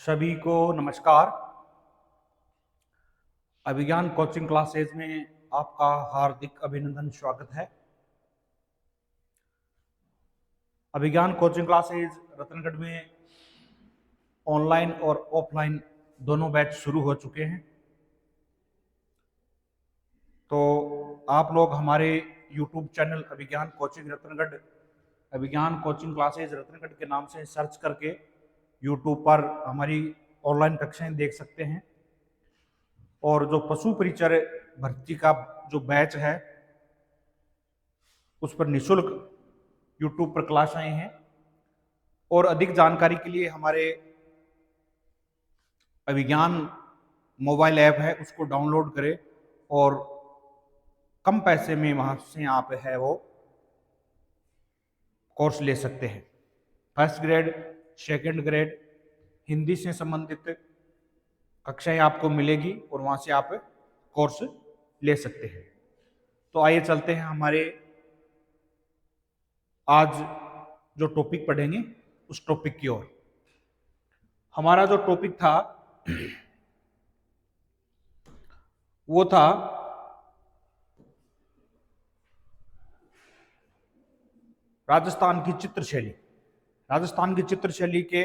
सभी को नमस्कार। अभिज्ञान कोचिंग क्लासेज में आपका हार्दिक अभिनंदन स्वागत है। अभिज्ञान कोचिंग क्लासेज रतनगढ़ में ऑनलाइन और ऑफलाइन दोनों बैच शुरू हो चुके हैं। तो आप लोग हमारे YouTube चैनल अभिज्ञान कोचिंग रतनगढ़, अभिज्ञान कोचिंग क्लासेज रतनगढ़ के नाम से सर्च करके YouTube पर हमारी ऑनलाइन कक्षाएं देख सकते हैं। और जो पशु परिचर भर्ती का जो बैच है उस पर निःशुल्क YouTube पर क्लास आए हैं। और अधिक जानकारी के लिए हमारे अभिज्ञान मोबाइल ऐप है उसको डाउनलोड करें और कम पैसे में वहां से आप है वो कोर्स ले सकते हैं। First grade, second grade, Hindi से संबंधित कक्षाएं आपको मिलेगी और वहां से आप कोर्स ले सकते हैं। तो आइए चलते हैं हमारे आज जो टॉपिक पढ़ेंगे उस टॉपिक की ओर। हमारा जो टॉपिक था वो था राजस्थान की चित्रशैली। राजस्थान की चित्रशैली के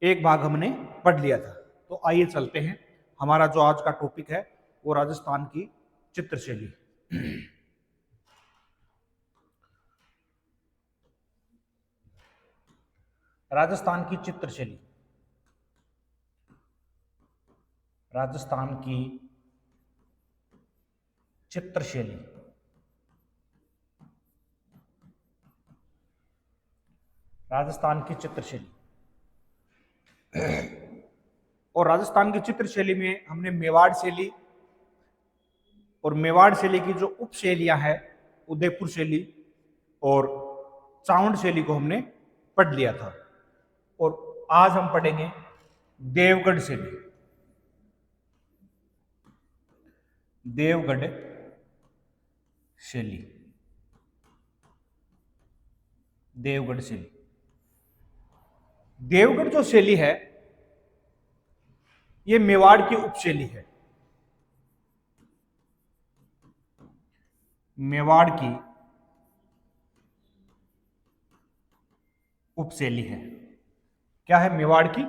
एक भाग हमने पढ़ लिया था। तो आइए चलते हैं, हमारा जो आज का टॉपिक है वो राजस्थान की चित्रशैली। राजस्थान की चित्रशैली, राजस्थान की चित्रशैली। राजस्थान की चित्रशैली और राजस्थान की चित्रशैली में हमने मेवाड़ शैली और मेवाड़ शैली की जो उप शैलियां हैं उदयपुर शैली और चावंड शैली को हमने पढ़ लिया था। और आज हम पढ़ेंगे देवगढ़ शैली। देवगढ़ शैली, देवगढ़ शैली। देवगढ़ जो शैली है ये मेवाड़ की उपशैली है। मेवाड़ की उपशैली है। क्या है? मेवाड़ की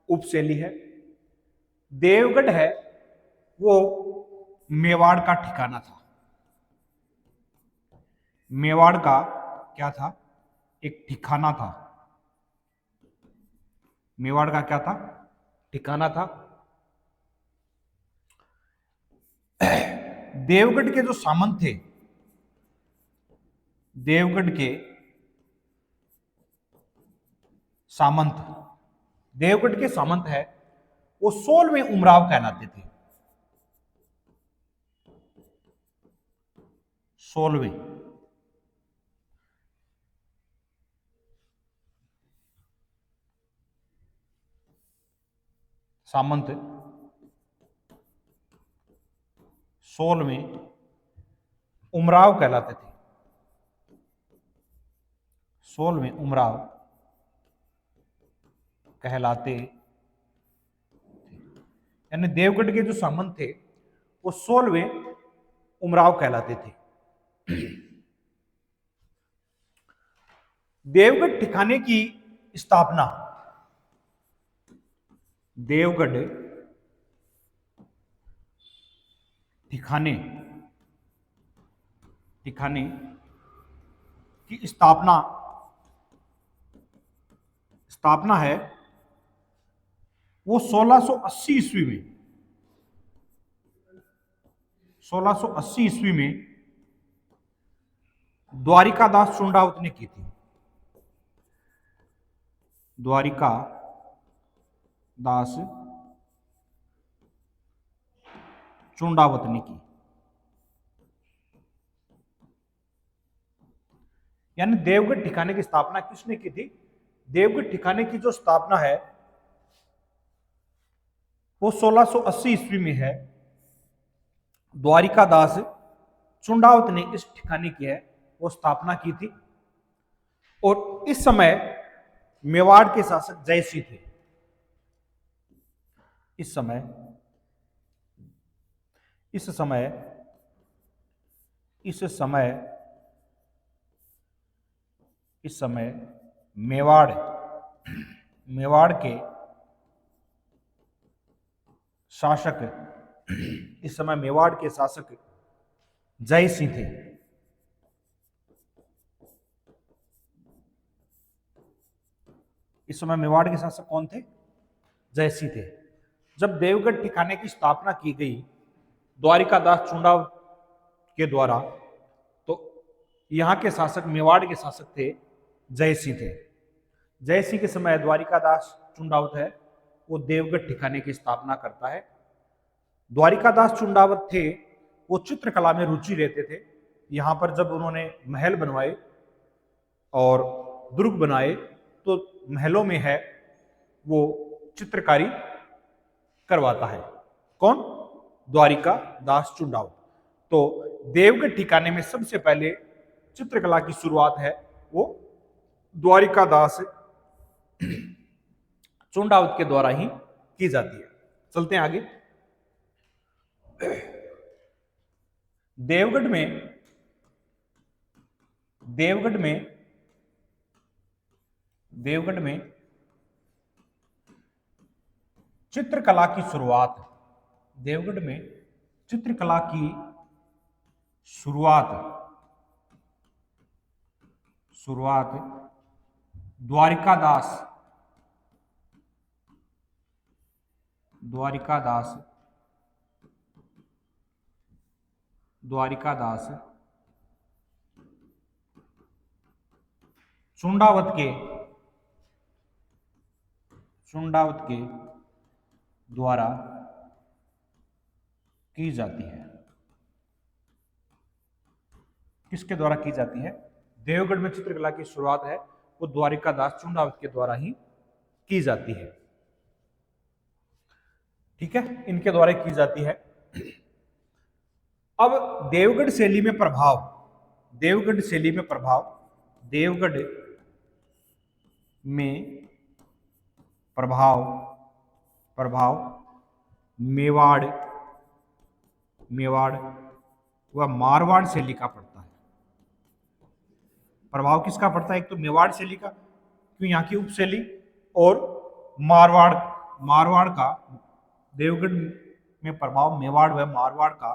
उपशैली है। देवगढ़ है वो मेवाड़ का ठिकाना था। मेवाड़ का क्या था? एक ठिकाना था। मेवाड़ का क्या था? ठिकाना था। देवगढ़ के जो सामंत थे, देवगढ़ के सामंत, देवगढ़ के सामंत है वो 16वें उमराव कहलाते थे। 16वें सामंत, 16वें उमराव कहलाते थे। 16वें उमराव कहलाते, यानी देवगढ़ के जो सामंत थे वो 16वें उमराव कहलाते थे। देवगढ़ ठिकाने की स्थापना, देवगढ़ ठिकाने ठिकाने की स्थापना है वो 1680 ईस्वी में, 1680 ईस्वी में द्वारिकादास चुंडावत ने की थी। द्वारिका दास चुंडावत ने की। यानी देवगढ़ ठिकाने की स्थापना किसने की थी? देवगढ़ ठिकाने की जो स्थापना है वो 1680 ईस्वी में है। द्वारिकादास चुंडावत ने इस ठिकाने की है वो स्थापना की थी। और इस समय मेवाड़ के शासक जयसिंह थे। इस समय इस समय इस समय इस समय मेवाड़ मेवाड़ के शासक इस समय मेवाड़ के शासक जय सिंह थे। इस समय मेवाड़ के शासक कौन थे? जय सिंह थे। जब देवगढ़ ठिकाने की स्थापना की गई द्वारिकादास चुंडाव के द्वारा, तो यहाँ के शासक मेवाड़ के शासक थे जय सिंह थे। जय सिंह के समय द्वारिकादास चुंडावत है वो देवगढ़ ठिकाने की स्थापना करता है। द्वारिकादास चुंडावत थे वो चित्रकला में रुचि लेते थे। यहाँ पर जब उन्होंने महल बनवाए और दुर्ग बनाए तो महलों में है वो चित्रकारी करवाता है। कौन? द्वारिकादास चुंडावत। तो देवगढ़ ठिकाने में सबसे पहले चित्रकला की शुरुआत है वो द्वारिकादास चुंडावत के द्वारा ही की जाती है। चलते हैं आगे। देवगढ़ में चित्रकला की शुरुआत, देवगढ़ में चित्रकला की शुरुआत द्वारिकादास चुंडावत के द्वारा की जाती है। किसके द्वारा की जाती है? देवगढ़ में चित्रकला की शुरुआत है वो द्वारिकादास चुंडावत के द्वारा ही की जाती है। ठीक है, इनके द्वारा की जाती है। अब देवगढ़ शैली में प्रभाव, देवगढ़ में प्रभाव मेवाड़ व मारवाड़ शैली का पड़ता है। प्रभाव किसका पड़ता है? एक तो मेवाड़ शैली का, क्यों यहाँ की उपशैली, और मारवाड़ का। देवगढ़ में प्रभाव मेवाड़ व मारवाड़ का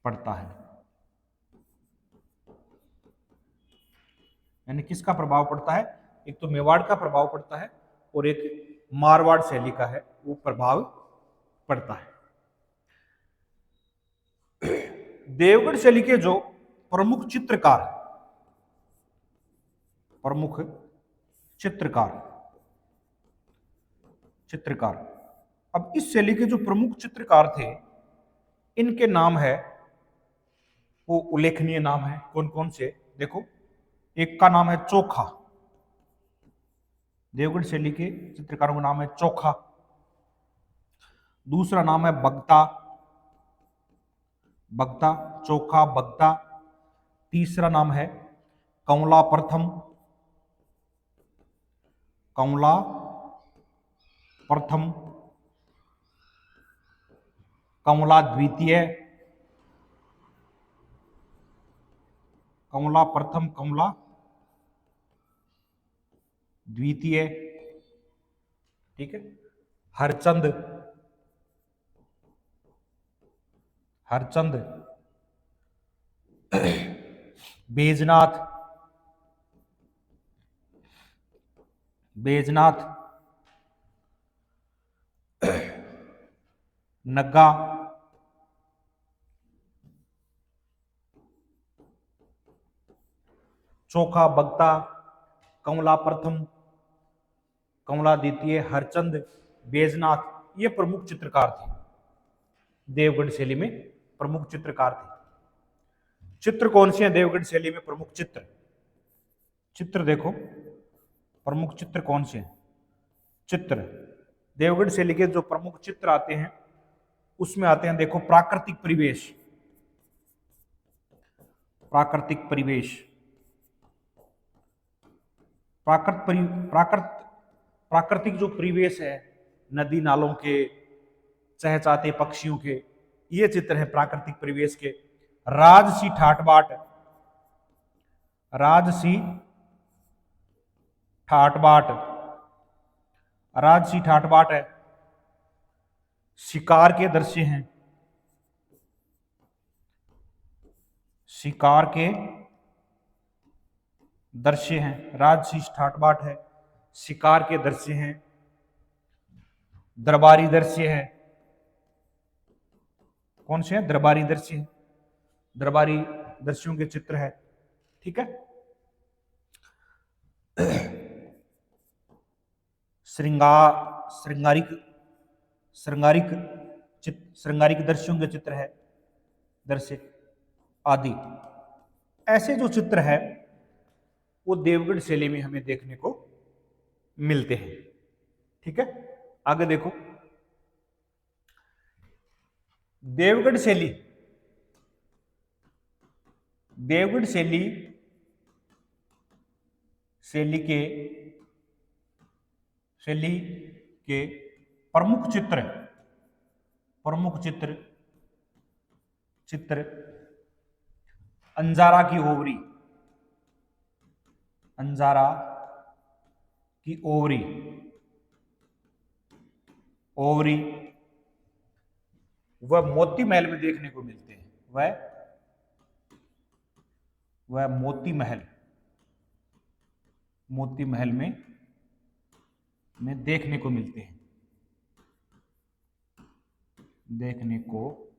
पड़ता है। यानी किसका प्रभाव पड़ता है? एक तो मेवाड़ का प्रभाव पड़ता है और एक मारवाड़ शैली का है वो प्रभाव पड़ता है। देवगढ़ शैली के जो प्रमुख चित्रकार, अब इस शैली के जो प्रमुख चित्रकार थे इनके नाम है वो उल्लेखनीय नाम है। कौन कौन से? देखो, एक का नाम है चोखा, देवगढ़ शैली के चित्रकारों का नाम है चोखा। दूसरा नाम है बगता, चोखा बगता। तीसरा नाम है कमला प्रथम, कमला द्वितीय, कमला प्रथम, कमला द्वितीय। ठीक है, हरचंद, बेजनाथ, नग्गा, चोखा बगता, कमला प्रथम, कमला द्वितीय, हरचंद, बेजनाथ, ये प्रमुख चित्रकार थे। देवगढ़ शैली में प्रमुख चित्रकार थे। चित्र कौन से हैं देवगढ़ शैली में प्रमुख चित्र देखो, प्रमुख चित्र कौन से हैं? देवगढ़ शैली के जो प्रमुख चित्र आते हैं उसमें आते हैं, देखो, प्राकृतिक प्राकृतिक जो परिवेश है नदी नालों के, चहचहाते पक्षियों के, ये चित्र है प्राकृतिक परिवेश के। राजसी ठाट बाट, राजसी ठाट बाट, राजसी ठाट बाट है, शिकार के दृश्य हैं, शिकार के दृश्य हैं, राजसी ठाट बाट है, शिकार के दृश्य हैं, दरबारी दृश्य है, कौन से हैं? दरबारी दृश्य है, दरबारी दृश्यों के चित्र है। ठीक है। श्रृंगारिक श्रृंगारिक श्रृंगारिक दृश्यों के चित्र है, दृश्य आदि। ऐसे जो चित्र है वो देवगढ़ शैली में हमें देखने को मिलते हैं। ठीक है। आगे देखो, देवगढ़ शैली, देवगढ़ शैली के प्रमुख चित्र, अंजारा की ओवरी, अंजारा की ओवरी, ओवरी वह मोती महल में देखने को मिलते हैं, वह मोती महल में देखने को मिलते हैं, देखने को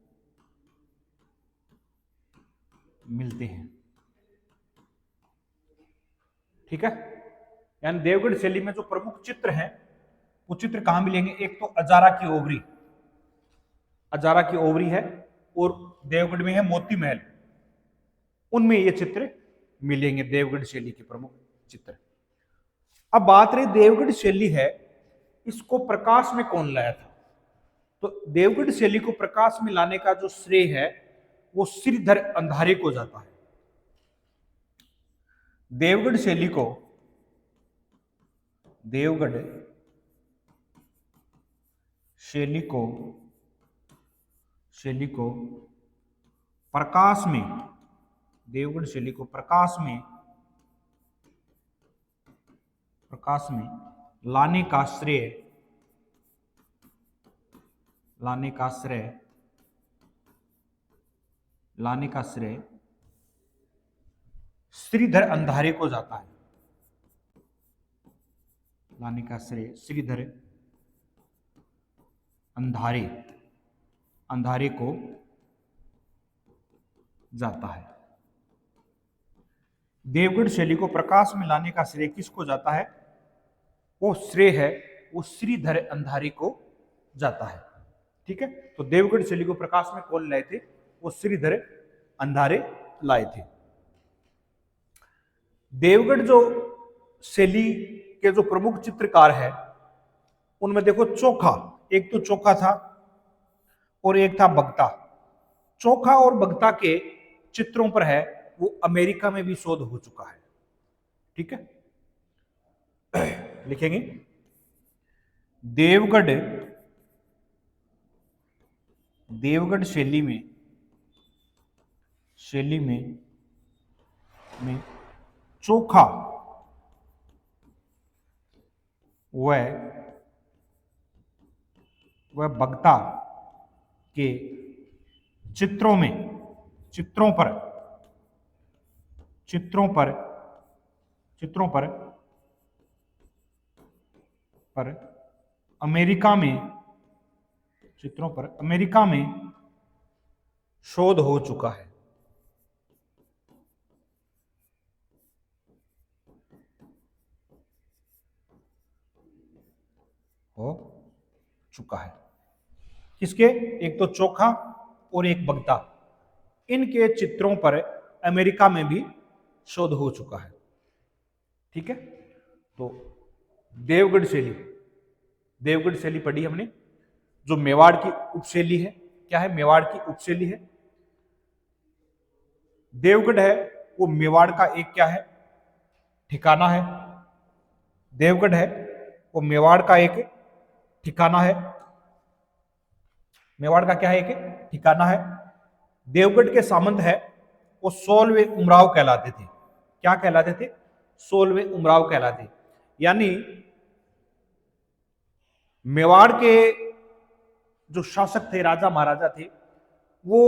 मिलते हैं। ठीक है। यानी देवगढ़ शैली में जो प्रमुख चित्र हैं वो चित्र कहां मिलेंगे? एक तो अजारा की ओवरी, अजारा की ओवरी है, और देवगढ़ में है मोती महल, उनमें ये चित्र मिलेंगे, देवगढ़ शैली के प्रमुख चित्र। अब बात रही देवगढ़ शैली है, इसको प्रकाश में कौन लाया था? तो देवगढ़ शैली को प्रकाश में लाने का जो श्रेय है वो श्रीधर अंधारे को जाता है। देवगढ़ शैली को, देवगढ़ शैली को प्रकाश में, देवगढ़ शैली को प्रकाश में लाने का श्रेय, लाने का श्रेय श्रीधर अंधारे को जाता है, लाने का श्रेय श्रीधर अंधारे को जाता है। देवगढ़ शैली को प्रकाश में लाने का श्रेय किसको जाता है? वो श्रेय है वो श्रीधर अंधारे को जाता है। ठीक है। तो देवगढ़ शैली को प्रकाश में कौन लाए थे? वो श्रीधर अंधारे लाए थे। देवगढ़ जो शैली के जो प्रमुख चित्रकार है उनमें देखो चोखा, एक तो चोखा था और एक था बगता। चोखा और बगता के चित्रों पर है वो अमेरिका में भी शोध हो चुका है। ठीक है। लिखेंगे देवगढ़ शैली में चोखा वह बगता के चित्रों पर अमेरिका में शोध हो चुका है। किसके? एक तो चोखा और एक बगता, इनके चित्रों पर अमेरिका में भी शोध हो चुका है। ठीक है। तो देवगढ़ शैली पढ़ी हमने, जो मेवाड़ की उपशैली है। क्या है? मेवाड़ की उपशैली है। देवगढ़ है वो मेवाड़ का एक क्या है? ठिकाना है। देवगढ़ है वो मेवाड़ का एक ठिकाना है। मेवाड़ का क्या है? एक ठिकाना है। देवगढ़ के सामंत है वो 16वें उमराव कहलाते थे। क्या कहलाते थे? 16वें उमराव कहलाते। यानी मेवाड़ के जो शासक थे, राजा महाराजा थे, वो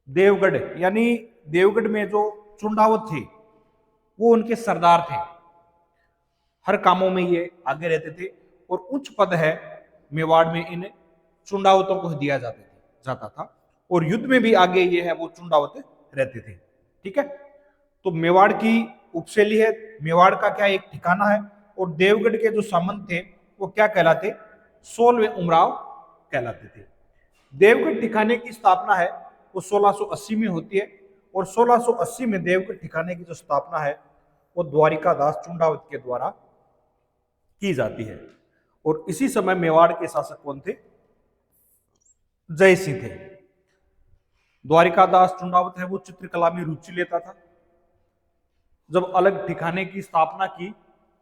देवगढ़ यानी देवगढ़ में जो चुंडावत थे वो उनके सरदार थे। हर कामों में ये आगे रहते थे और उच्च पद है मेवाड़ में इन चुंडावतों को दिया जाता था और युद्ध में भी आगे ये है वो चुंडावत रहते थे। ठीक है, तो मेवाड़ की उपशैली है। मेवाड़ का क्या एक ठिकाना है और देवगढ़ के जो सामंत थे वो क्या कहलाते? 16वें उमराव कहलाते थे। देवगढ़ ठिकाने की स्थापना है वो 1680 में होती है और 1680 में देवगढ़ ठिकाने की जो स्थापना है वो द्वारिकादास चुंडावत के द्वारा की जाती है। और इसी समय मेवाड़ के शासक कौन थे? जय सिंह थे। द्वारिकादास चुंडावत है वो चित्रकला में रुचि लेता था। जब अलग ठिकाने की स्थापना की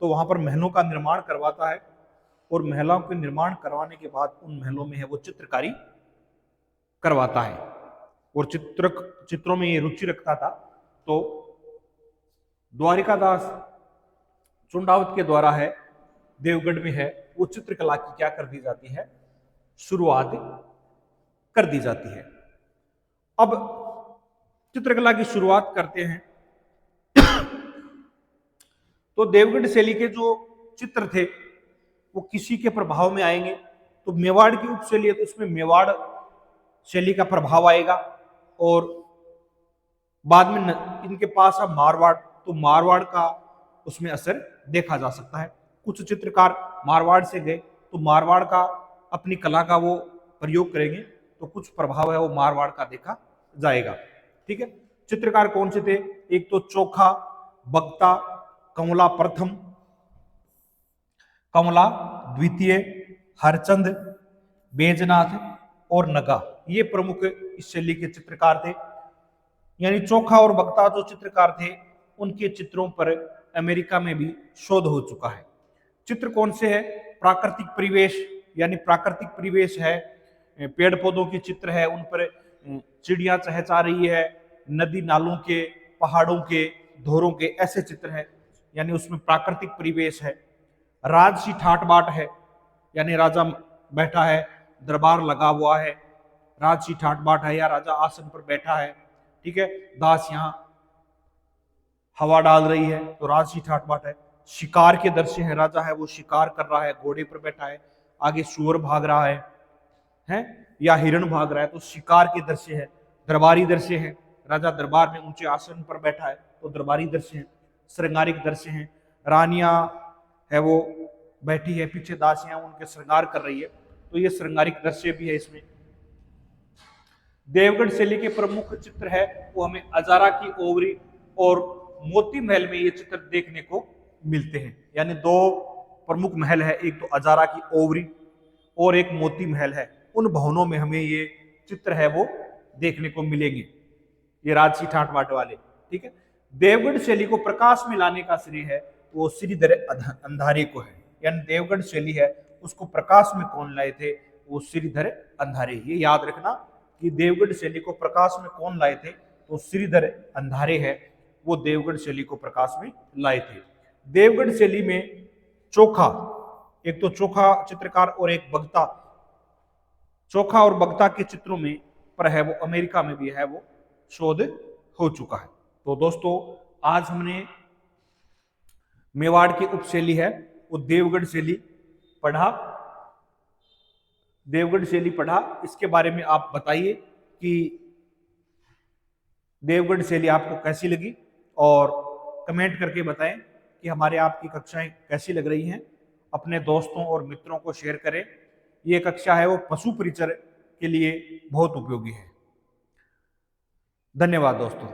तो वहां पर महलों का निर्माण करवाता है और महलों के निर्माण करवाने के बाद उन महलों में है वो चित्रकारी करवाता है और चित्रों में ये रुचि रखता था। तो द्वारिकादास चुंडावत के द्वारा है देवगढ़ में है वो चित्रकला की क्या कर दी जाती है? शुरुआत कर दी जाती है। अब चित्रकला की शुरुआत करते हैं तो देवगढ़ शैली के जो चित्र थे वो किसी के प्रभाव में आएंगे। तो मेवाड़ की उपशैली है तो उसमें मेवाड़ शैली का प्रभाव आएगा और बाद में इनके पास अब मारवाड़, तो मारवाड़ का उसमें असर देखा जा सकता है। कुछ चित्रकार मारवाड़ से गए तो मारवाड़ का अपनी कला का वो प्रयोग करेंगे तो कुछ प्रभाव है वो मारवाड़ का देखा जाएगा। ठीक है, चित्रकार कौन से थे? एक तो चोखा, बगता, कमला प्रथम, कमला द्वितीय, हरचंद, बैजनाथ और नगा, ये प्रमुख इस शैली के चित्रकार थे। यानी चोखा और बगता जो चित्रकार थे उनके चित्रों पर अमेरिका में भी शोध हो चुका है। चित्र कौन से है? प्राकृतिक परिवेश, यानी प्राकृतिक परिवेश है, पेड़ पौधों के चित्र है, उन पर चिड़िया चहचहा रही है, नदी नालों के, पहाड़ों के, धोरों के, ऐसे चित्र है, यानी उसमें प्राकृतिक परिवेश है। राजसी ठाट बाट है, यानी राजा बैठा है, दरबार लगा हुआ है, राजसी ठाट बाट है या राजा आसन पर बैठा है। ठीक है, दास यहाँ हवा डाल रही है तो राजसी ठाट बाट है। शिकार के दृश्य है, राजा है वो शिकार कर रहा है, घोड़े पर बैठा है, आगे सूअर भाग रहा है या हिरण भाग रहा है तो शिकार के दृश्य है। दरबारी दृश्य है, राजा दरबार में ऊंचे आसन पर बैठा है तो दरबारी दृश्य है। श्रृंगारिक दृश्य है, रानियां है वो बैठी है, पीछे दासियां उनके श्रृंगार कर रही है तो ये श्रृंगारिक दृश्य भी है इसमें। देवगढ़ शैली के प्रमुख चित्र है वो हमें अजारा की ओवरी और मोती महल में ये चित्र देखने को मिलते हैं। यानी दो प्रमुख महल है, एक तो अजारा की ओवरी और एक मोती महल है। उन भवनों में हमें ये चित्र है वो देखने को मिलेंगे, ये राजसी ठाट बाट वाले। ठीक है, देवगढ़ शैली को प्रकाश में लाने का श्रेय है वो श्रीधर अंधारे को है। यानी देवगढ़ शैली है उसको प्रकाश में कौन लाए थे? वो श्रीधर अंधारे। ये याद रखना कि देवगढ़ शैली को प्रकाश में कौन लाए थे? तो श्रीधर अंधारे है वो देवगढ़ शैली को प्रकाश में लाए थे। देवगढ़ शैली में चोखा, एक तो चोखा चित्रकार और एक बगता, चोखा और बगता के चित्रों में पर है वो अमेरिका में भी है वो शोध हो चुका है। तो दोस्तों आज हमने मेवाड़ की उपशैली है वो देवगढ़ शैली पढ़ा, देवगढ़ शैली पढ़ा। इसके बारे में आप बताइए कि देवगढ़ शैली आपको कैसी लगी और कमेंट करके बताएं कि हमारे आपकी कक्षाएं कैसी लग रही हैं। अपने दोस्तों और मित्रों को शेयर करें। ये कक्षा है वो पशु परिचर के लिए बहुत उपयोगी है। धन्यवाद दोस्तों।